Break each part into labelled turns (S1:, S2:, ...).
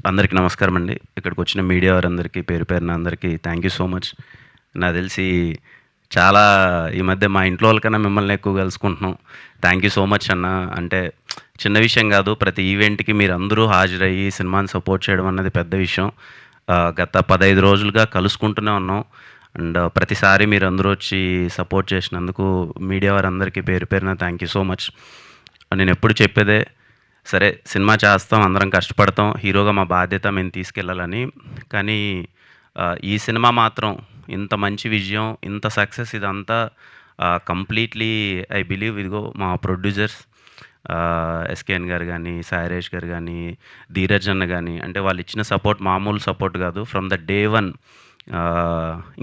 S1: అందరికీ నమస్కారం అండి. ఇక్కడికి వచ్చిన మీడియా వారందరికీ పేరు పేరున అందరికీ థ్యాంక్ యూ సో మచ్. నాకు తెలిసి చాలా ఈ మధ్య మా ఇంట్లో వాళ్ళకన్నా మిమ్మల్ని ఎక్కువ కలుసుకుంటున్నాం. థ్యాంక్ యూ సో మచ్ అన్న. అంటే చిన్న విషయం కాదు. ప్రతి ఈవెంట్‌కి మీరందరూ హాజరయ్యి సినిమాని సపోర్ట్ చేయడం అన్నది పెద్ద విషయం. గత 15 రోజులుగా కలుసుకుంటూనే ఉన్నాం. అండ్ ప్రతిసారి మీరందరూ వచ్చి సపోర్ట్ చేసినందుకు మీడియా వారందరికీ పేరు పేరున థ్యాంక్ యూ సో మచ్. నేనెప్పుడు చెప్పేదే, సరే సినిమా చేస్తాం, అందరం కష్టపడతాం, హీరోగా మా బాధ్యత మేము తీసుకెళ్ళాలని. కానీ ఈ సినిమా మాత్రం ఇంత మంచి విజయం, ఇంత సక్సెస్ ఇదంతా కంప్లీట్లీ ఐ బిలీవ్ ఇదిగో మా ప్రొడ్యూసర్స్ ఎస్కేఎన్ గారు కానీ, సాయిరేష్ గారు కానీ, ధీరజ్ అన్న కానీ, అంటే వాళ్ళు ఇచ్చిన సపోర్ట్ మామూలు సపోర్ట్ కాదు. ఫ్రమ్ ద డే వన్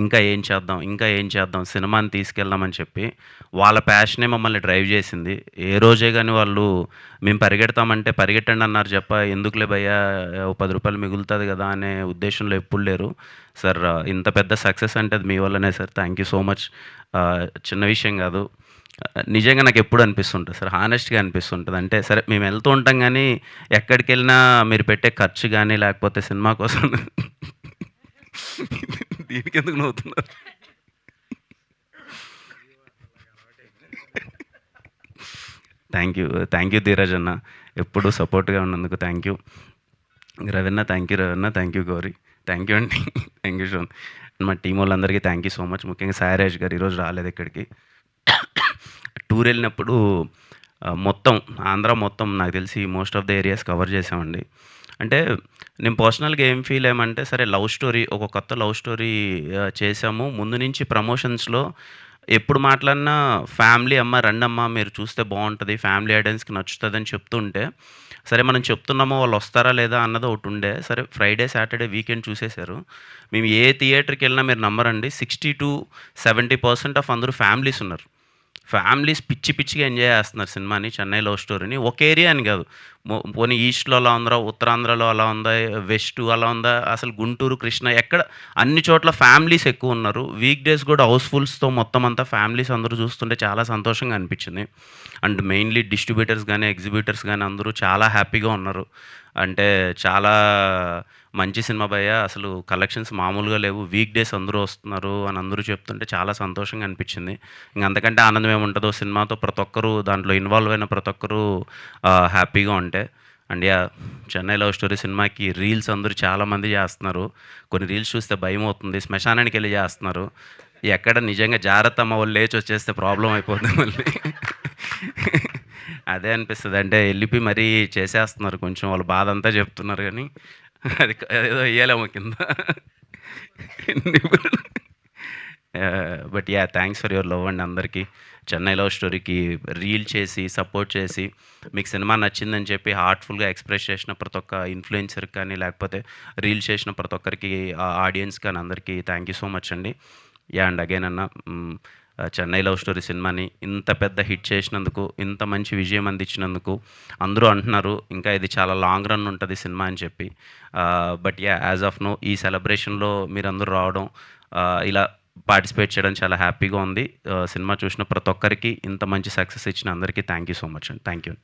S1: ఇంకా ఏం చేద్దాం, ఇంకా ఏం చేద్దాం, సినిమాని తీసుకెళ్దామని చెప్పి వాళ్ళ ప్యాషనే మమ్మల్ని డ్రైవ్ చేసింది. ఏ రోజే కానీ వాళ్ళు మేము పరిగెడతామంటే పరిగెట్టండి అన్నారు చెప్ప, ఎందుకులే భయ్యా ఓ 10 రూపాయలు మిగులుతుంది కదా అనే ఉద్దేశంలో ఎప్పుడు లేరు. సార్ ఇంత పెద్ద సక్సెస్ అంటే అది మీ వల్లనే sir. Thank you so much. చిన్న విషయం కాదు. నిజంగా నాకు ఎప్పుడు అనిపిస్తుంటుంది సార్, హానెస్ట్గా అనిపిస్తుంటుంది. అంటే సరే మేము వెళ్తూ ఉంటాం కానీ ఎక్కడికి వెళ్ళినా మీరు పెట్టే ఖర్చు కానీ లేకపోతే సినిమా కోసం దీనికి ఎందుకు నవ్వుతున్నారు? థ్యాంక్ యూ ధీరజ్ అన్న, ఎప్పుడు సపోర్ట్గా ఉన్నందుకు thank you. Raveena thank you, Raveena thank you, Gauri thank you అండి. థ్యాంక్ యూ షోన్. మా టీం వాళ్ళందరికీ థ్యాంక్ యూ సో మచ్. ముఖ్యంగా సాయిరాజ్ గారు ఈరోజు రాలేదు ఇక్కడికి. టూర్ వెళ్ళినప్పుడు మొత్తం ఆంధ్ర మొత్తం నాకు తెలిసి most of the areas cover చేసామండి. అంటే నేను పర్సనల్గా ఏం ఫీల్ అయ్యామంటే, సరే లవ్ స్టోరీ, ఒక కొత్త లవ్ స్టోరీ చేసాము. ముందు నుంచి ప్రమోషన్స్లో ఎప్పుడు మాట్లాడినా ఫ్యామిలీ అమ్మ రండమ్మ మీరు చూస్తే బాగుంటుంది, ఫ్యామిలీ ఆడియన్స్కి నచ్చుతుంది అని చెప్తుంటే, సరే మనం చెప్తున్నామో వాళ్ళు వస్తారా లేదా అన్నది ఒకటి ఉండే. సరే ఫ్రైడే సాటర్డే వీకెండ్ చూసేశారు. మేము ఏ థియేటర్కి వెళ్ళినా మీరు నమ్మరండి, 60-70% ఆఫ్ అందరూ ఫ్యామిలీస్ ఉన్నారు. ఫ్యామిలీస్ పిచ్చి పిచ్చిగా ఎంజాయ్ చేస్తున్నారు సినిమాని, చెన్నై లవ్ స్టోరీని. ఒక ఏరియా అని కాదు, పోనీ ఈస్ట్లో అలా ఉందా, ఉత్తరాంధ్రలో అలా ఉందా, వెస్ట్ అలా ఉందా, అసలు గుంటూరు, కృష్ణ, ఎక్కడ అన్ని చోట్ల ఫ్యామిలీస్ ఎక్కువ ఉన్నారు. వీక్ డేస్ కూడా హౌస్ఫుల్స్తో మొత్తం అంతా ఫ్యామిలీస్ అందరూ చూస్తుంటే చాలా సంతోషంగా అనిపించింది. అండ్ మెయిన్లీ డిస్ట్రిబ్యూటర్స్ కానీ ఎగ్జిబ్యూటర్స్ కానీ అందరూ చాలా హ్యాపీగా ఉన్నారు. అంటే చాలా మంచి సినిమా భయ్య, అసలు కలెక్షన్స్ మామూలుగా లేవు, వీక్ డేస్ అందరూ వస్తున్నారు అని అందరూ చెప్తుంటే చాలా సంతోషంగా అనిపించింది. ఇంక అంతకంటే ఆనందం ఏముంటుందో, సినిమాతో ప్రతి ఒక్కరూ దాంట్లో ఇన్వాల్వ్ అయిన ప్రతి ఒక్కరూ హ్యాపీగా ఉంటే. And yeah, Chennai love story సినిమాకి రీల్స్ అందరూ చాలామంది చేస్తున్నారు. కొన్ని రీల్స్ చూస్తే భయం అవుతుంది, శ్మశానానికి వెళ్ళి చేస్తున్నారు. ఎక్కడ నిజంగా జాగ్రత్త వాళ్ళు లేచి వచ్చేస్తే ప్రాబ్లం అయిపోతుంది మళ్ళీ. అదే అనిపిస్తుంది. అంటే వెళ్ళిపోయి మరీ చేసేస్తున్నారు, కొంచెం వాళ్ళ బాధ అంతా చెప్తున్నారు కానీ అది ఏదో వేయలేము కింద. But yeah, thanks for your love అండి అందరికీ. చెన్నై లవ్ స్టోరీకి రీల్ చేసి సపోర్ట్ చేసి మీకు సినిమా నచ్చిందని చెప్పి హార్ట్ఫుల్గా ఎక్స్ప్రెస్ చేసిన ప్రతి ఒక్క ఇన్ఫ్లుయెన్సర్కి కానీ లేకపోతే రీల్ చేసిన ప్రతి ఒక్కరికి, ఆడియన్స్ కానీ అందరికీ థ్యాంక్ యూ సో మచ్ అండి. యా, అండ్ అగైన్ అన్న, చెన్నై లవ్ స్టోరీ సినిమాని ఇంత పెద్ద హిట్ చేసినందుకు, ఇంత మంచి విజయం అందించినందుకు అందరూ అంటున్నారు ఇంకా ఇది చాలా లాంగ్ రన్ ఉంటుంది సినిమా అని చెప్పి. But yeah, as of now ఈ సెలబ్రేషన్లో మీరందరూ రావడం, ఇలా పార్టిసిపేట్ చేయడం చాలా హ్యాపీగా ఉంది. సినిమా చూసిన ప్రతి ఒక్కరికి, ఇంత మంచి సక్సెస్ ఇచ్చిన అందరికీ థ్యాంక్ యూ సో మచ్ అండి. Thank you.